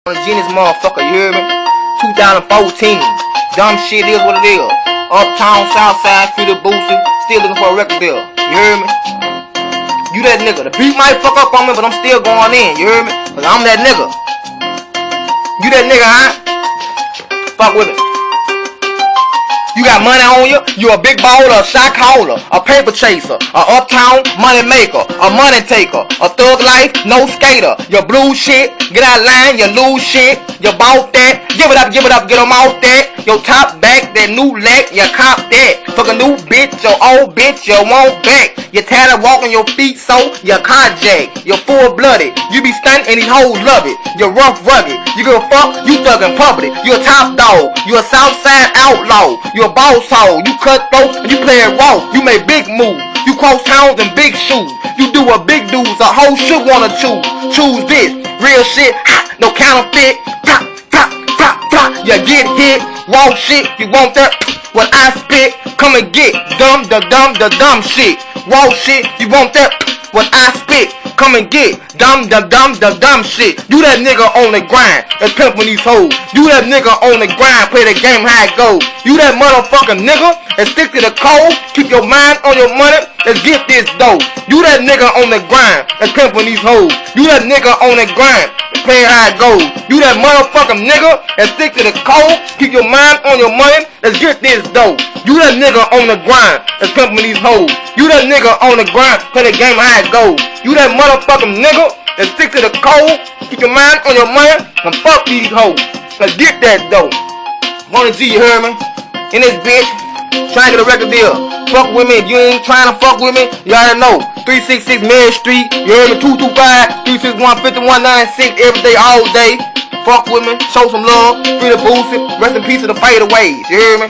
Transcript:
Genius motherfucker, you hear me? 2014. Dumb shit is what it is. Uptown, Southside, free the Boosie. Still looking for a record deal. You hear me? You that nigga. The beat might fuck up on me, but I'm still going in. You hear me? Cause I'm that nigga. You that nigga, huh? Fuck with me. You got money on you, you a big baller, a shot caller, a paper chaser, a uptown money maker, a money taker, a thug life, no skater. Your blue shit, get out of line, you lose shit, you bought that, give it up, get them off that. Your top back, that new leg, you cop that. Fuck a new bitch, your old bitch, you want back. You tired of walking your feet, so you carjack. You're full blooded, you be stunting and these hoes love it. You're rough, rugged, you give a fuck, you thug in public. You a top dog, you a Southside outlaw. You a boss hole, you cutthroat, and you play it raw. You make big moves, you cross towns in big shoes. You do what big dudes, a hoe should wanna choose. Choose this, real shit, no counterfeit. You get hit, raw shit, you want that? What I spit, come and get dumb shit. Raw shit, you want that? What I spit, come and get dumb shit. You that nigga on the grind, that's pimpin' these hoes. You that nigga on the grind, play the game how it goes. You that motherfucking nigga, and stick to the code. Keep your mind on your money, let's get this dough. You that nigga on the grind, that's pimpin' these hoes. You that nigga on the grind, play how it goes. You that motherfucking nigga, and stick to the code. Keep your mind on your money, let's get this dough. You that nigga on the grind, that's pimpin' these hoes. You that nigga on the grind, play the game how it goes. You that motherfucking nigga, and stick to the code. Keep your mind on your money, and fuck these hoes. Let's get that dough. Wanna see you hear me? In this bitch, trying to get a record deal. Fuck with me, if you ain't trying to fuck with me, you already know. 366 Mary Street, you heard me? 225 361 5196 every day, all day. Fuck with me, show some love, free the Boosie, rest in peace to the fadeaways, you hear me?